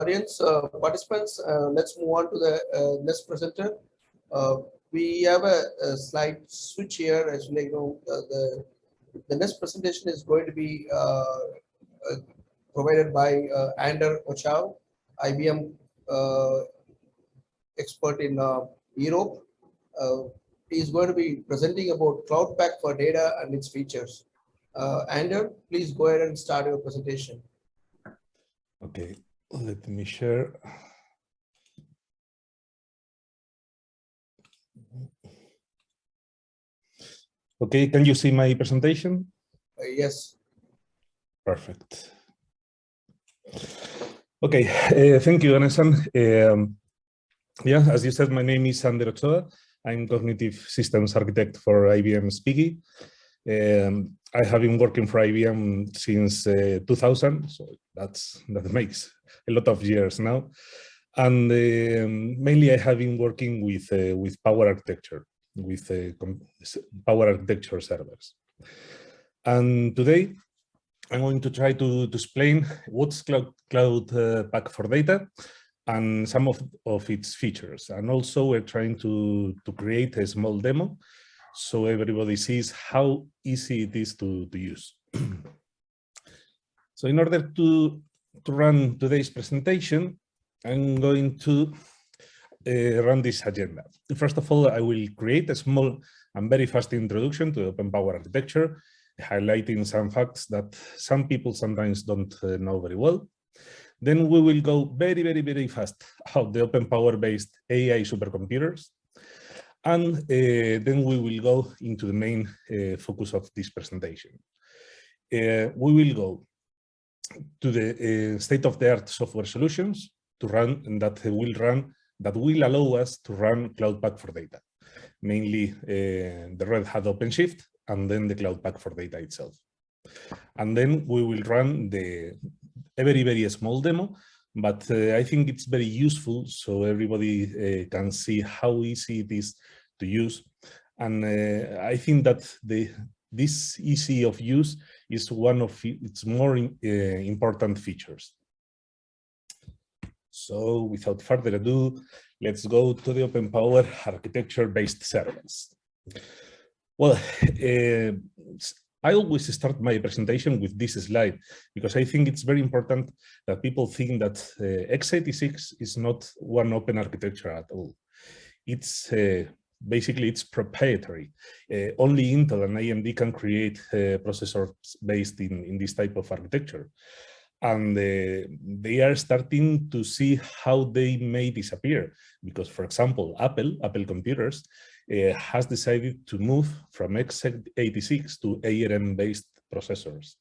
audience, participants, let's move on to the next presenter. We have a slide switch here. As you know, the next presentation is going to be provided by Ander Ochoa, IBM expert in Europe. He is going to be presenting about CloudPak for data and its features. Ander, please go ahead and start your presentation. Okay, let me share. Okay, can you see my presentation? Yes. Perfect. Okay, thank you, Ganesan. Yeah, as you said, my name is Ander Ochoa. I'm Cognitive Systems Architect for IBM Spiggy. I have been working for IBM since 2000, so that makes a lot of years now. And mainly I have been working with power architecture, with power architecture servers. And today I'm going to try to explain what's CloudPak for data and some of its features. And also we're trying to create a small demo so everybody sees how easy it is to use. So in order to run today's presentation, I'm going to run this agenda. First of all, I will create a small and very fast introduction to open power architecture, highlighting some facts that some people sometimes don't know very well. Then we will go very, very, very fast about the open power based AI supercomputers. And then we will go into the main focus of this presentation. We will go to the state-of-the-art software solutions to run and that will allow us to run CloudPak for data, mainly the Red Hat OpenShift and then the CloudPak for data itself. And then we will run a very, very small demo, but I think it's very useful so everybody can see how easy it is to use. And I think that this easy of use is one of its more important features. So without further ado, let's go to the open power architecture-based servers. Well, I always start my presentation with this slide because I think it's very important that people think that x86 is not one open architecture at all. It's basically it's proprietary. Only Intel and AMD can create processors based in this type of architecture. And they are starting to see how they may disappear because, for example, Apple Computers has decided to move from x86 to ARM-based processors.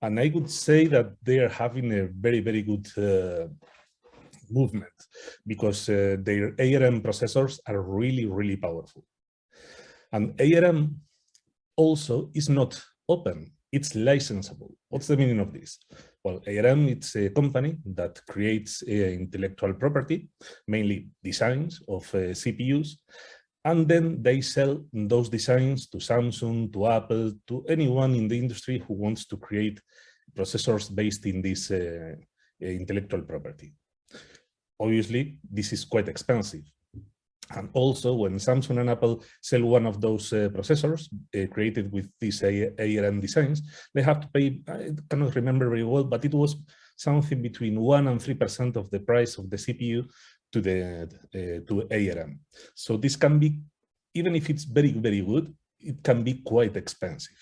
And I would say that they are having a very, very good movement because their ARM processors are really, really powerful. And ARM also is not open, it's licensable. What's the meaning of this? Well, ARM, it's a company that creates intellectual property, mainly designs of CPUs, and then they sell those designs to Samsung, to Apple, to anyone in the industry who wants to create processors based in this intellectual property. Obviously, this is quite expensive. And also, when Samsung and Apple sell one of those processors created with these ARM designs, they have to pay, I cannot remember very well, but it was something between 1 and 3% of the price of the CPU to ARM. So this can be, even if it's very, very good, it can be quite expensive.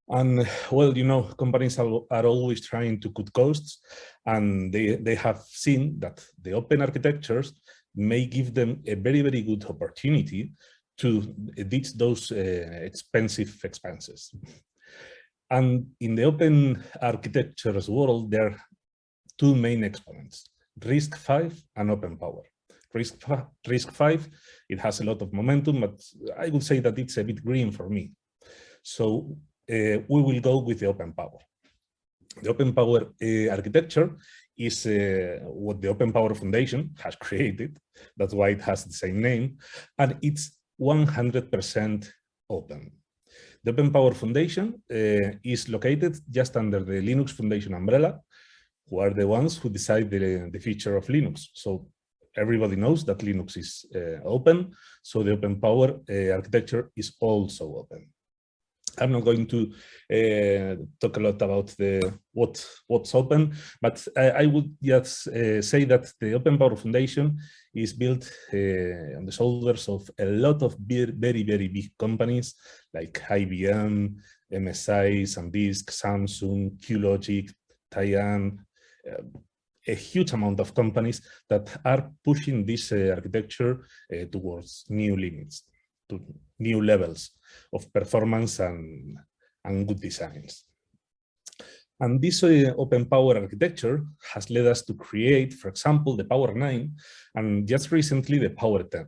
And well, you know, companies are always trying to cut costs, and they have seen that the open architectures may give them a very, very good opportunity to ditch those expensive expenses. And in the open architectures world, there are two main exponents, RISC-V and open power. RISC-V, it has a lot of momentum, but I would say that it's a bit green for me. So we will go with the open power. The open power architecture is what the Open Power Foundation has created. That's why it has the same name, and it's 100% open. The Open Power Foundation is located just under the Linux Foundation umbrella, who are the ones who decide the feature of Linux. So everybody knows that Linux is open, so the open power architecture is also open. I'm not going to talk a lot about what's open, but I would just say that the Open Power Foundation is built on the shoulders of a lot of very, very big companies like IBM, MSI, SanDisk, Samsung, QLogic, Taiwan, a huge amount of companies that are pushing this architecture towards new limits, to new levels of performance and good designs. And this open power architecture has led us to create, for example, the Power 9 and just recently the Power 10.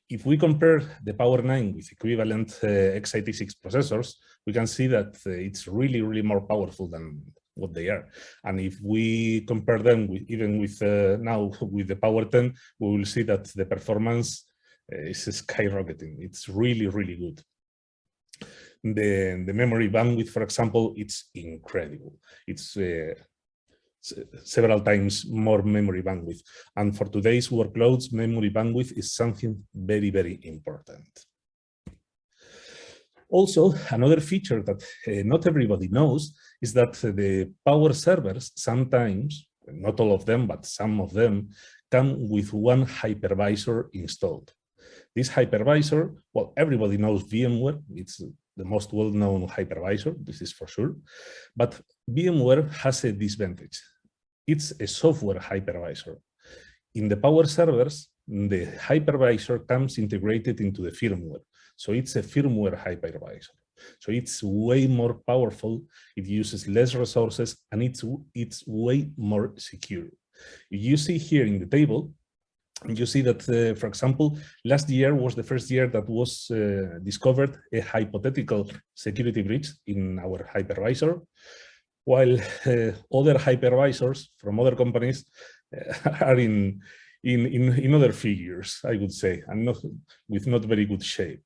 If we compare the Power 9 with equivalent x86 processors, we can see that it's really more powerful than what they are. And if we compare them with now with the Power 10, we will see that the performance is skyrocketing. It's really good. The memory bandwidth, for example, it's incredible. It's several times more memory bandwidth. And for today's workloads, memory bandwidth is something very important. Also, another feature that not everybody knows is that the power servers sometimes, not all of them, but some of them, come with one hypervisor installed. This hypervisor, well, everybody knows VMware. It's the most well-known hypervisor, this is for sure. But VMware has a disadvantage. It's a software hypervisor. In the power servers, the hypervisor comes integrated into the firmware. So it's a firmware hypervisor. So it's way more powerful, it uses less resources, and it's way more secure. You see here in the table, you see that, for example, last year was the first year that was discovered a hypothetical security breach in our hypervisor, while other hypervisors from other companies are in other figures, I would say, and with not very good shape.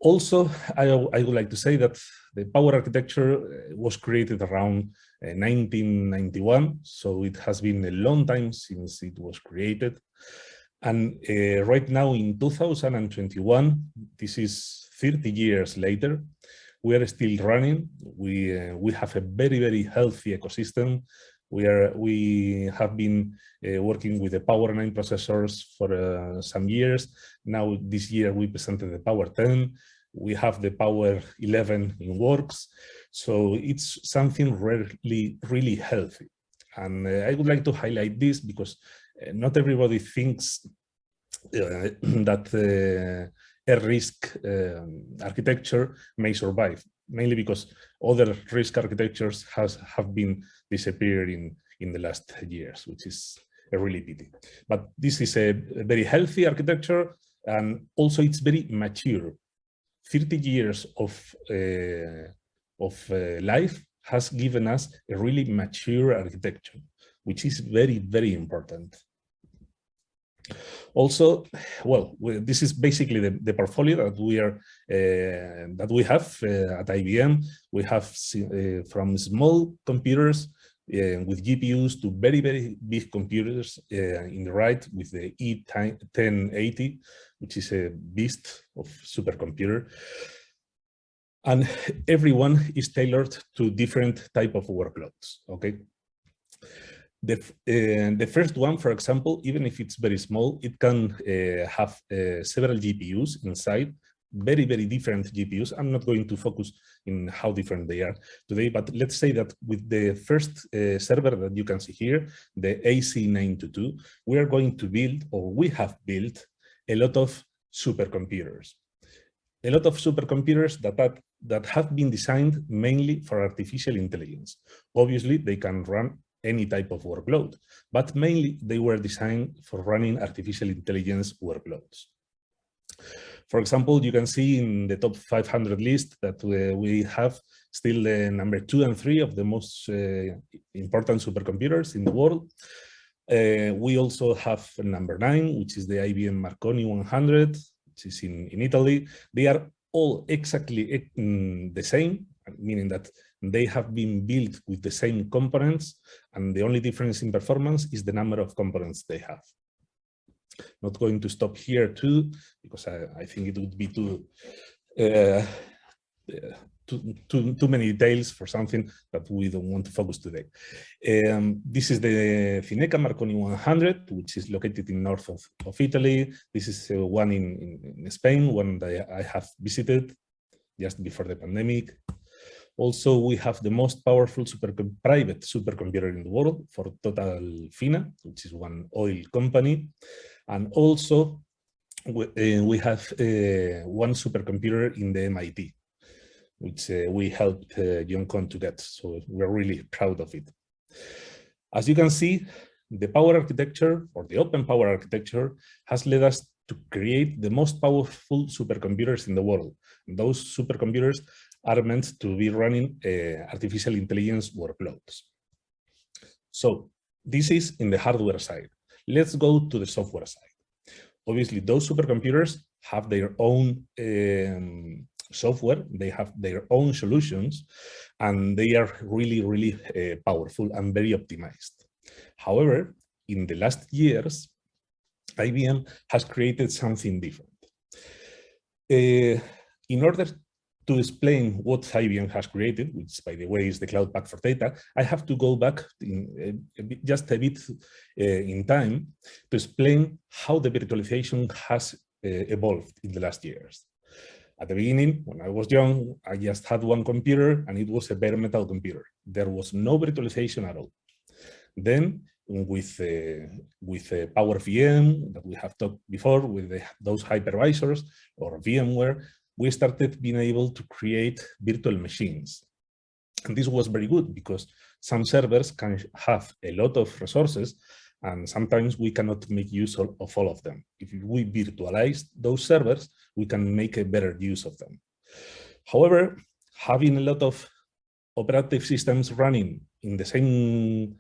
Also, I would like to say that the power architecture was created around 1991, so it has been a long time since it was created. And right now in 2021, this is 30 years later, we are still running. We have a very healthy ecosystem. We have been working with the Power 9 processors for some years. Now this year we presented the Power 10. We have the Power 11 in works. So it's something really healthy. And I would like to highlight this because not everybody thinks that a RISC architecture may survive, mainly because other RISC architectures have been disappearing in the last years, which is a really pity. But this is a very healthy architecture, and also it's very mature. 30 years of life has given us a really mature architecture, which is very important. Also, well, this is basically the portfolio that we have at IBM. We have from small computers with GPUs to very big computers in the right with the E1080, which is a beast of supercomputer. And everyone is tailored to different type of workloads, okay? The first one, for example, even if it's very small, it can have several GPUs inside, very different GPUs. I'm not going to focus in how different they are today, but let's say that with the first server that you can see here, the AC922, we are going to build, or we have built, a lot of supercomputers. A lot of supercomputers that have been designed mainly for artificial intelligence. Obviously, they can run any type of workload, but mainly they were designed for running artificial intelligence workloads. For example, you can see in the top 500 list that we have still the number 2 and 3 of the most important supercomputers in the world. We also have number 9, which is the IBM Marconi 100, which is in Italy. They are all exactly the same, meaning that They have been built with the same components, and the only difference in performance is the number of components they have. Not going to stop here too, because I think it would be too many details for something that we don't want to focus today. This is the Cineca Marconi 100, which is located in north of Italy. This is one in Spain, one that I have visited just before the pandemic. Also, we have the most powerful private supercomputer in the world for Total Fina, which is one oil company. And also, we have one supercomputer in the MIT, which we helped Yoncon to get. So we're really proud of it. As you can see, the power architecture, or the open power architecture, has led us to create the most powerful supercomputers in the world. And those supercomputers are meant to be running artificial intelligence workloads. So this is in the hardware side. Let's go to the software side. Obviously, those supercomputers have their own software, they have their own solutions, and they are really, really powerful and very optimized. However, in the last years, IBM has created something different. In order to explain what IBM has created, which by the way is the Cloud Pak for data, I have to go back just a bit in time to explain how the virtualization has evolved in the last years. At the beginning, when I was young, I just had one computer and it was a bare metal computer. There was no virtualization at all. Then with Power VM that we have talked before, with those hypervisors or VMware, we started being able to create virtual machines. And this was very good because some servers can have a lot of resources and sometimes we cannot make use of all of them. If we virtualize those servers, we can make a better use of them. However, having a lot of operative systems running in the same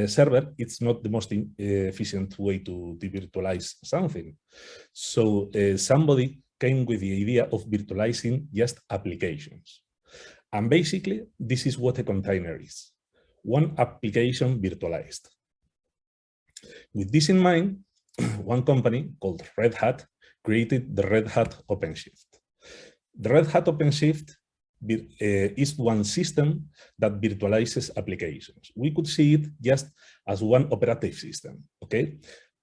server, it's not the most efficient way to virtualize something. So somebody came with the idea of virtualizing just applications. And basically, this is what a container is. One application virtualized. With this in mind, one company called Red Hat created the Red Hat OpenShift. The Red Hat OpenShift is one system that virtualizes applications. We could see it just as one operative system, okay?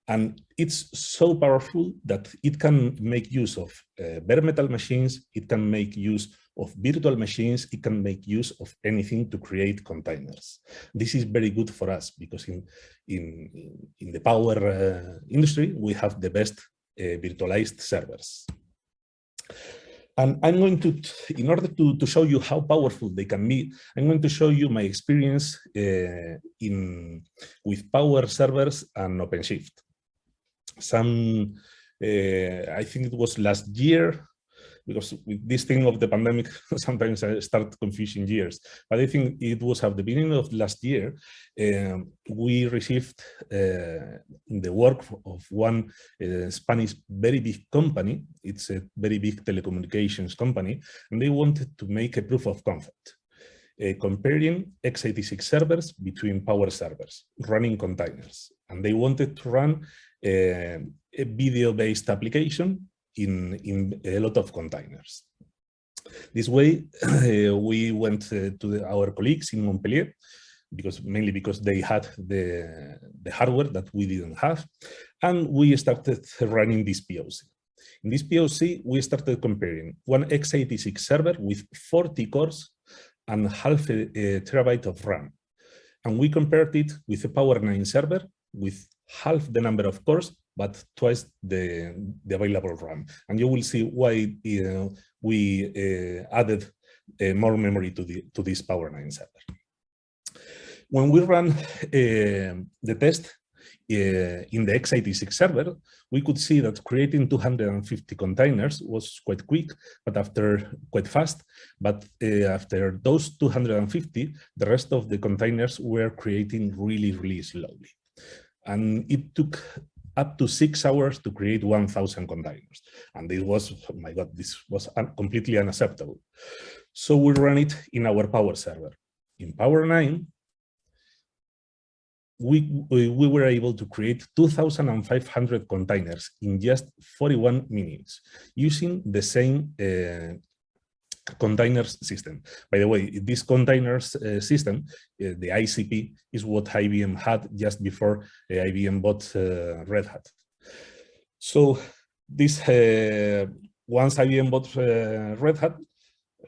And it's so powerful that it can make use of bare metal machines, it can make use of virtual machines, it can make use of anything to create containers. This is very good for us because in the power industry, we have the best virtualized servers. And I'm going to, in order to show you how powerful they can be, I'm going to show you my experience with Power servers and OpenShift. I think it was last year, because with this thing of the pandemic, sometimes I start confusing years. But I think it was at the beginning of last year, we received the work of one Spanish very big company. It's a very big telecommunications company, and they wanted to make a proof of concept, comparing x86 servers between Power servers, running containers. And they wanted to run a video-based application in a lot of containers. This way, we went to our colleagues in Montpellier, mainly because they had the hardware that we didn't have, and we started running this POC. In this POC, we started comparing one x86 server with 40 cores and half a terabyte of RAM. And we compared it with a Power 9 server with half the number of cores, but twice the available RAM. And you will see why we added more memory to this Power 9 server. When we ran the test in the x86 server, we could see that creating 250 containers was quite quick, but quite fast. But after those 250, the rest of the containers were creating really, really slowly. And it took up to 6 hours to create 1,000 containers. And this was, oh my God, this was completely unacceptable. So we run it in our Power server. In Power 9, we were able to create 2,500 containers in just 41 minutes using the same containers system. By the way, this containers system, the ICP, is what IBM had just before IBM bought Red Hat. So this once IBM bought Red Hat,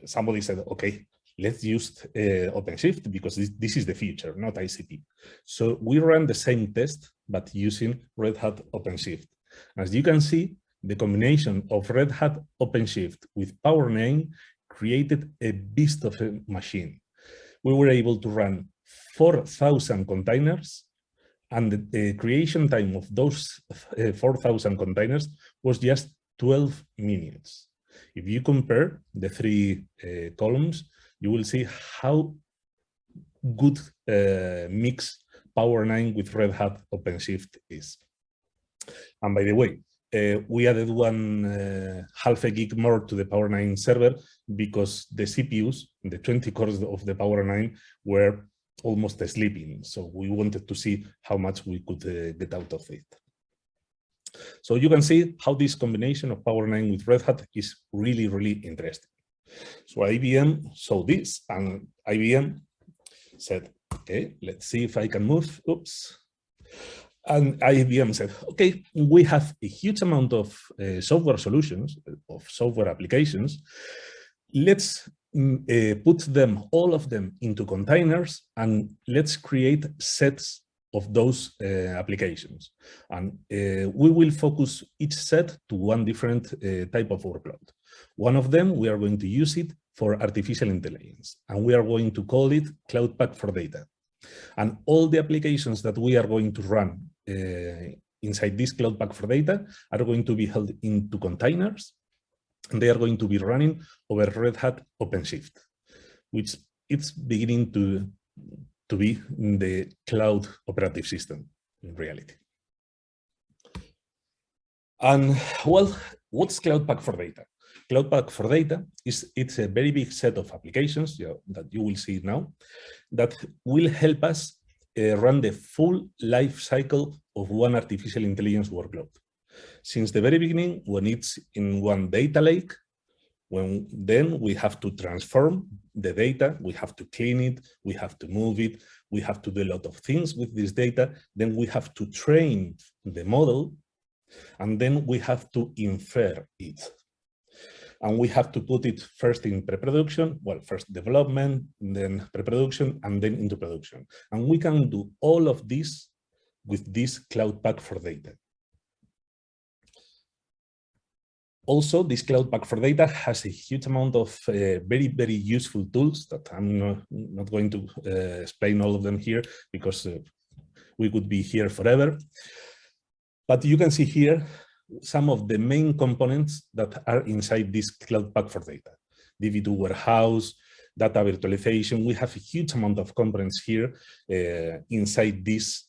somebody said, okay, let's use OpenShift because this is the future, not ICP. So we ran the same test, but using Red Hat OpenShift. As you can see, the combination of Red Hat OpenShift with Power 9 created a beast of a machine. We were able to run 4,000 containers, and the creation time of those 4,000 containers was just 12 minutes. If you compare the three columns, you will see how good mix Power 9 with Red Hat OpenShift is. And by the way, we added one half a gig more to the Power 9 server because the CPUs, the 20 cores of the Power 9, were almost sleeping. So we wanted to see how much we could get out of it. So you can see how this combination of Power 9 with Red Hat is really, really interesting. So IBM saw this, and IBM said, okay, let's see if I can move. Oops. And IBM said, okay, we have a huge amount of software solutions, of software applications. Let's put them, all of them, into containers, and let's create sets of those applications. And we will focus each set to one different type of workload. One of them, we are going to use it for artificial intelligence, and we are going to call it CloudPak for data. And all the applications that we are going to run inside this CloudPak for data are going to be held into containers, and they are going to be running over Red Hat OpenShift, which it's beginning to be the cloud operative system in reality. And well, what's CloudPak for data? CloudPak for data it's a very big set of applications that you will see now that will help us run the full life cycle of one artificial intelligence workload. Since the very beginning, when it's in one data lake, then we have to transform the data, we have to clean it, we have to move it, we have to do a lot of things with this data, then we have to train the model, and then we have to infer it. And we have to put it first in pre-production, well, first development, then pre-production, and then into production. And we can do all of this with this CloudPak for data. Also, this CloudPak for data has a huge amount of very, very useful tools that I'm not going to explain all of them here because we could be here forever. But you can see here some of the main components that are inside this CloudPak for data. DB2 warehouse, data virtualization. We have a huge amount of components here inside this,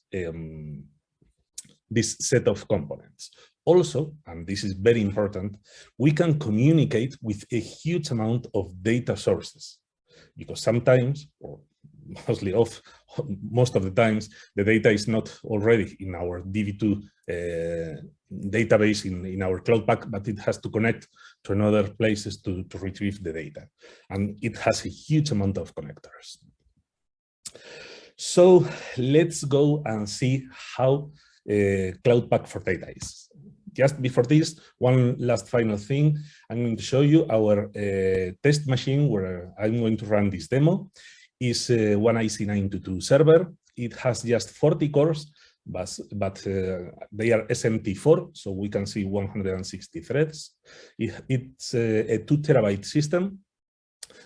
this set of components. Also, and this is very important, we can communicate with a huge amount of data sources because sometimes, or most of the times, the data is not already in our DB2 database in our CloudPak, but it has to connect to another places to retrieve the data. And it has a huge amount of connectors. So let's go and see how CloudPak for data is. Just before this, one last final thing, I'm going to show you our test machine where I'm going to run this demo. Is one IC922 server. It has just 40 cores, but they are SMT4, so we can see 160 threads. It's a 2 terabyte system,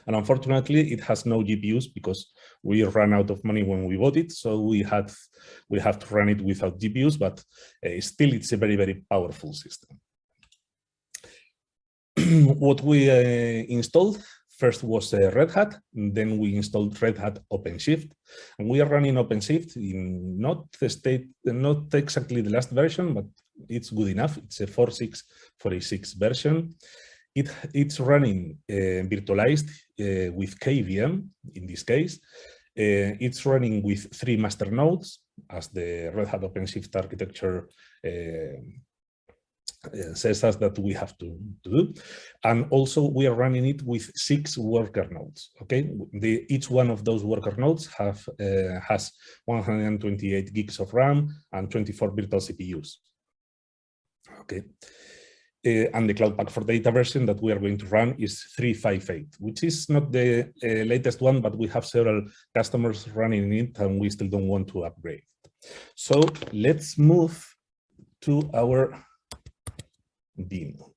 and unfortunately, it has no GPUs because we ran out of money when we bought it, so we have to run it without GPUs, but still, it's a very, very powerful system. What we installed first was Red Hat, then we installed Red Hat OpenShift, and we are running OpenShift in not exactly the last version, but it's good enough. It's a 4.6.46 version. It's running virtualized with KVM in this case. It's running with 3 master nodes, as the Red Hat OpenShift architecture says us that we have to do. And also we are running it with 6 worker nodes. Okay, each one of those worker nodes has 128 gigs of RAM and 24 virtual CPUs. Okay. And the CloudPak for data version that we are going to run is 3.5.8, which is not the latest one, but we have several customers running it and we still don't want to upgrade. So let's move to our demo.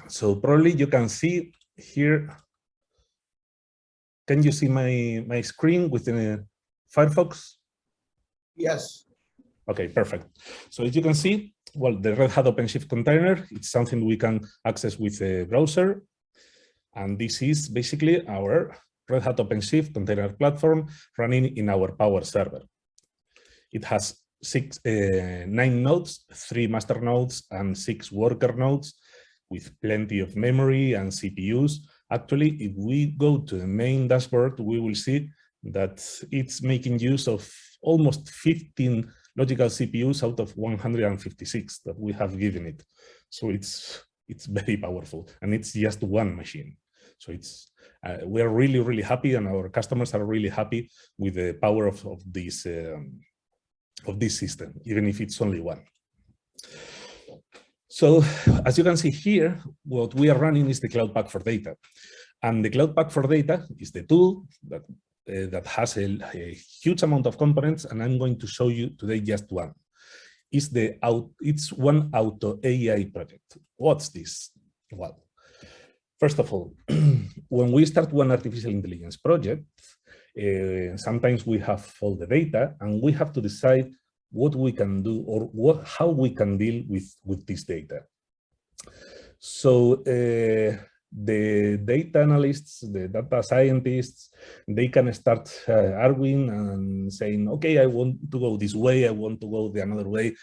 So probably you can see here. Can you see my screen within Firefox? Yes. Okay, perfect. So as you can see, well, the Red Hat OpenShift Container, it's something we can access with a browser. And this is basically our Red Hat OpenShift Container platform running in our Power server. It has 9 nodes, 3 master nodes, and 6 worker nodes with plenty of memory and CPUs. Actually, if we go to the main dashboard, we will see that it's making use of almost 15 logical CPUs out of 156 that we have given it. So it's very powerful, and it's just one machine. So it's we are really, really happy, and our customers are really happy with the power of this system, even if it's only one. So as you can see here, what we are running is the CloudPak for data. And the CloudPak for data is the tool that has a huge amount of components, and I'm going to show you today just one. It's one auto AI project. What's this? Well, first of all, when we start one artificial intelligence project, sometimes we have all the data and we have to decide what we can do or how we can deal with this data. So the data analysts, the data scientists, they can start arguing and saying, okay, I want to go this way, I want to go the another way.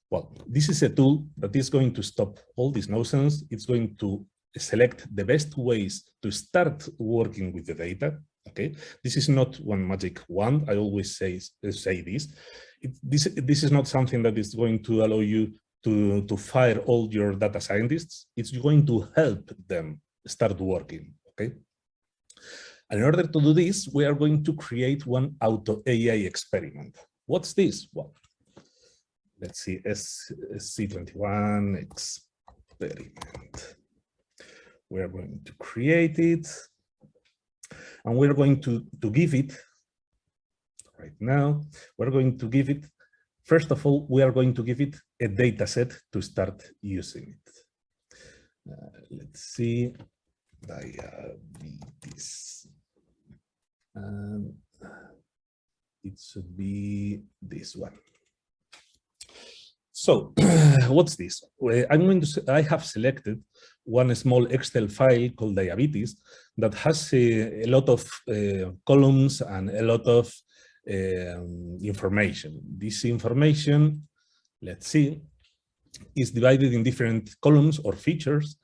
Well, this is a tool that is going to stop all this nonsense. It's going to select the best ways to start working with the data. Okay, this is not one magic wand. I always say this. This is not something that is going to allow you to fire all your data scientists. It's going to help them start working. Okay. And in order to do this, we are going to create one auto AI experiment. What's this? Well, let's see, SC21 experiment. We are going to create it, and we're going to give it, right now, we're going to give it, first of all, we are going to give it a data set to start using it. Let's see, diabetes. It should be this one. So what's this? I have selected one small Excel file called diabetes that has a lot of columns and a lot of information. This information, let's see, is divided in different columns or features,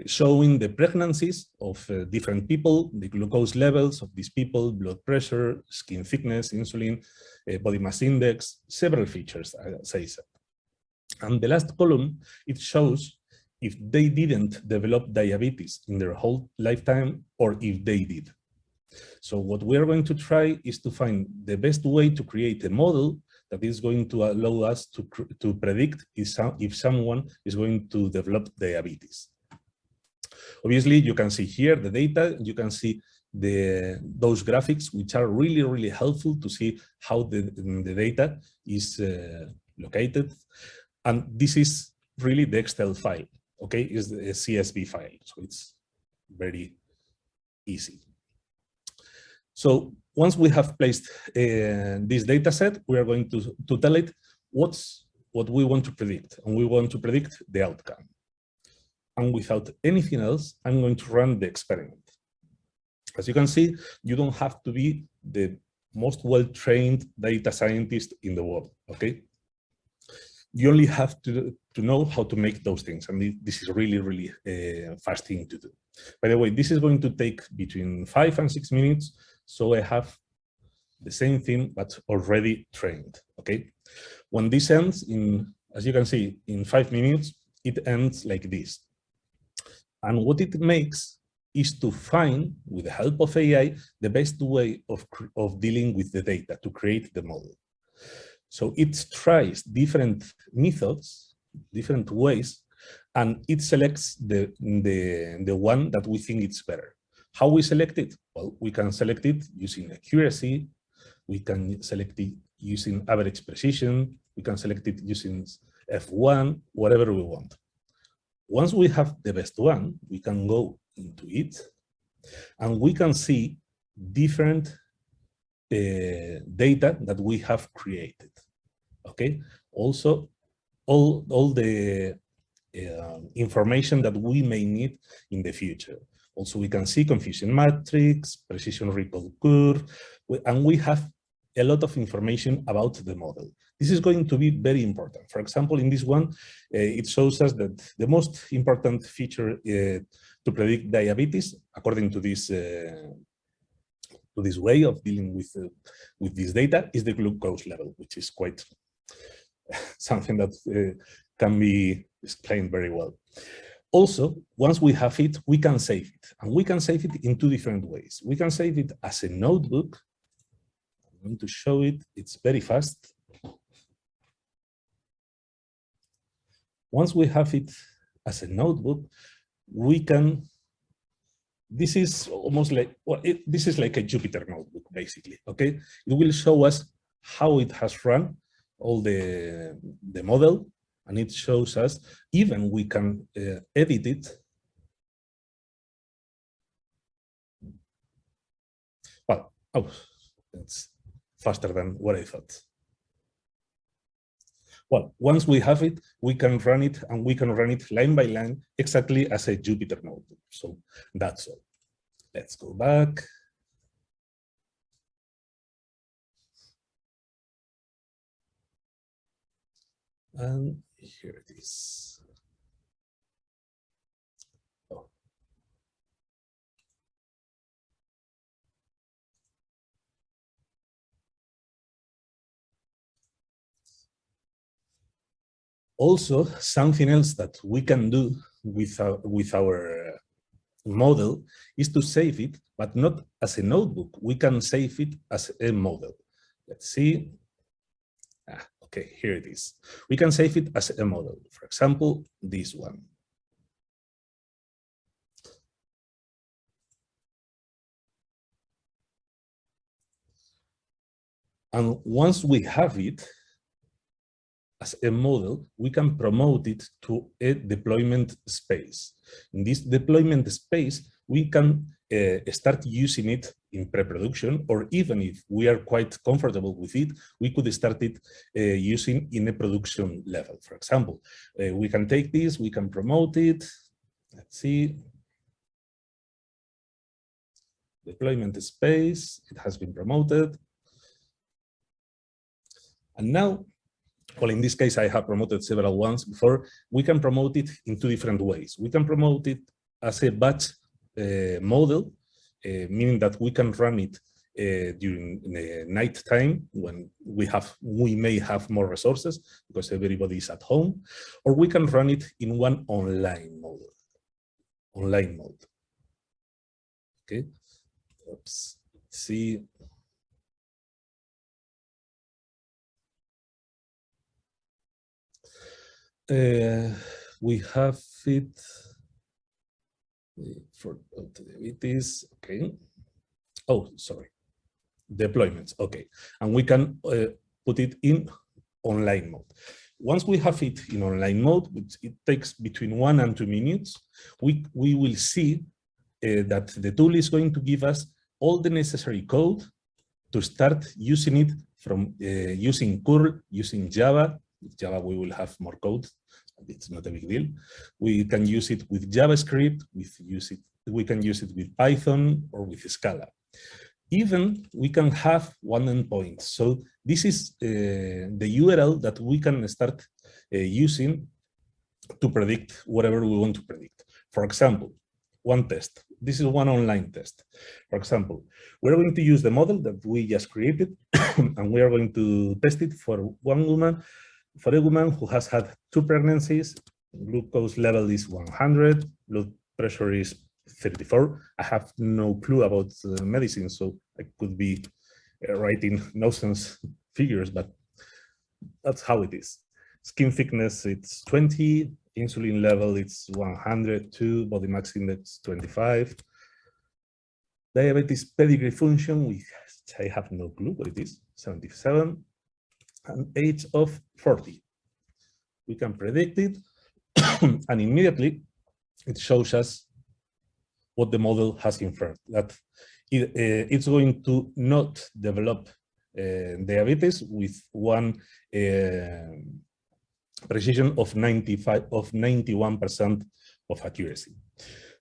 showing the pregnancies of different people, the glucose levels of these people, blood pressure, skin thickness, insulin, body mass index, several features, as I said. And the last column, it shows if they didn't develop diabetes in their whole lifetime or if they did. So what we're going to try is to find the best way to create a model that is going to allow us to predict if someone is going to develop diabetes. Obviously, you can see here the data, you can see those graphics, which are really, really helpful to see how the data is located. And this is really the Excel file, okay? It's a CSV file, so it's very easy. So once we have placed this data set, we are going to tell it what we want to predict, and we want to predict the outcome. And without anything else, I'm going to run the experiment. As you can see, you don't have to be the most well-trained data scientist in the world, okay? You only have to know how to make those things. And this is really, really fast thing to do. By the way, this is going to take between 5 and 6 minutes. So I have the same thing, but already trained, okay? When this ends as you can see, in 5 minutes, it ends like this. And what it makes is to find, with the help of AI, the best way of dealing with the data to create the model. So it tries different methods, different ways, and it selects the one that we think is better. How we select it? Well, we can select it using accuracy. We can select it using average precision. We can select it using F1, whatever we want. Once we have the best one, we can go into it, and we can see different data that we have created. Okay. Also, all the information that we may need in the future. Also, we can see confusion matrix, precision recall curve, and we have a lot of information about the model. This is going to be very important. For example, in this one, it shows us that the most important feature to predict diabetes, according to this way of dealing with this data, is the glucose level, which is quite something that can be explained very well. Also, once we have it, we can save it, and we can save it in 2 different ways. We can save it as a notebook. I'm going to show it. It's very fast. Once we have it as a notebook, we can. This is almost like, well, this is like a Jupyter notebook, basically. Okay, it will show us how it has run all the model, and it shows us, even we can edit it. Well, oh, that's faster than what I thought. Well, once we have it, we can run it, and we can run it line by line, exactly as a Jupyter notebook. So that's all. Let's go back. And here it is. Oh. Also, something else that we can do with our model is to save it, but not as a notebook. We can save it as a model. Let's see. Okay, here it is. We can save it as a model. For example, this one. And once we have it as a model, we can promote it to a deployment space. In this deployment space, we can start using it in pre-production, or even if we are quite comfortable with it, we could start it using in a production level. For example, we can take this, we can promote it. Let's see. Deployment space, it has been promoted. And now, well, in this case, I have promoted several ones before. We can promote it in 2 different ways. We can promote it as a batch model, meaning that we can run it during night time when we may have more resources because everybody is at home, or we can run it in one online mode. Okay. Oops. Let's see. We have it for activities. Okay. Oh, sorry. Deployments. Okay. And we can put it in online mode. Once we have it in online mode, which it takes between 1 and 2 minutes, we will see that the tool is going to give us all the necessary code to start using it from using curl, using Java. With Java, we will have more code. It's not a big deal. We can use it with JavaScript. We can use it with Python or with Scala. even we can have one endpoint. So this is the URL that we can start using to predict whatever we want to predict. For example, one test. This is one online test. For example, we're going to use the model that we just created, and we are going to test it for one woman, for a woman who has had 2 pregnancies. Glucose level is 100, blood pressure is 34. I have no clue about medicine, so I could be writing nonsense figures, but that's how it is. Skin thickness, it's 20. Insulin level, it's 102. Body mass index, 25. Diabetes pedigree function, which I have no clue what it is, 77. And age of 40. We can predict it, and immediately it shows us what the model has inferred, that it's going to not develop diabetes with one precision of 91% of accuracy,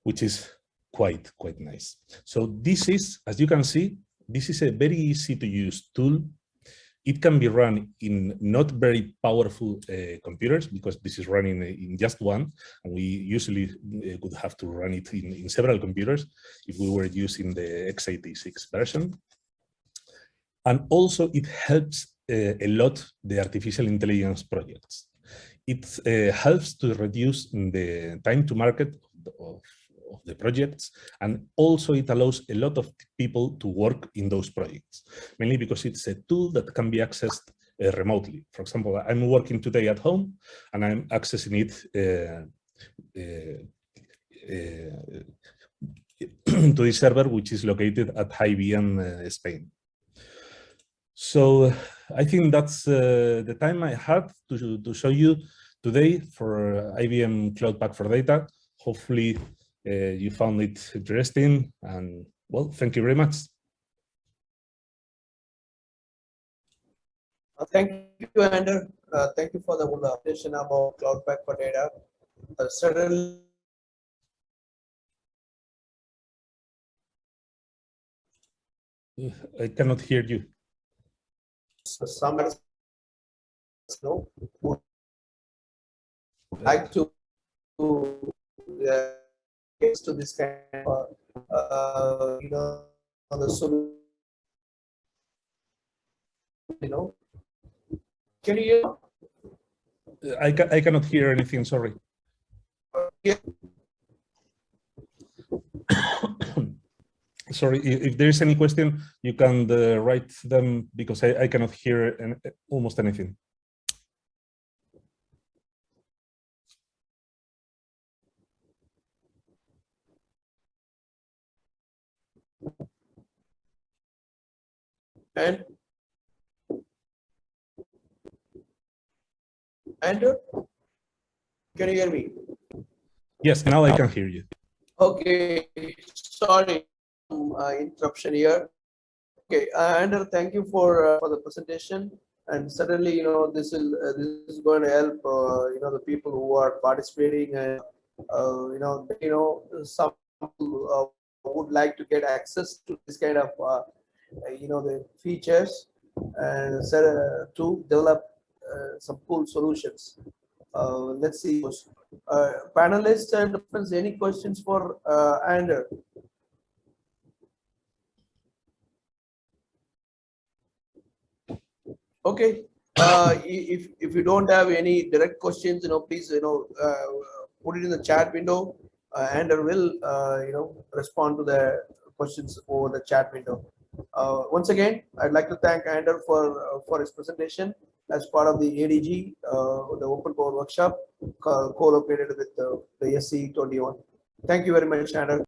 which is quite nice. So this is, as you can see, this is a very easy to use tool. It can be run in not very powerful computers, because this is running in just one, and we usually would have to run it in several computers if we were using the x86 version. And also it helps a lot the artificial intelligence projects. It helps to reduce the time to market of the projects, and also it allows a lot of people to work in those projects, mainly because it's a tool that can be accessed remotely. For example, I'm working today at home and I'm accessing it to the server, which is located at IBM Spain. So I think that's the time I had to show you today for IBM Cloud Pak for Data. Hopefully you found it interesting, and well, thank you very much. Thank you, Ander. Thank you for the presentation about Cloud Pak for Data. Certainly, I cannot hear you. some would like to get to this kind of the solution. Can you hear? I cannot hear anything, sorry. Yeah. Sorry, if there is any question, you can write them, because I cannot hear almost anything. And Ander, can you hear me? Yes, now I can hear you. Okay, sorry, interruption here. Okay, Ander, thank you for the presentation, and certainly this is going to help the people who are participating, and some people would like to get access to this kind of the features, and to develop some cool solutions. Let's see, panelists and friends, any questions for Ander? Okay, if you don't have any direct questions, please put it in the chat window. Ander will respond to the questions over the chat window. Once again, I'd like to thank Ander for his presentation as part of the ADG, the Open Power Workshop, co-located with the SC21. Thank you very much, Ander.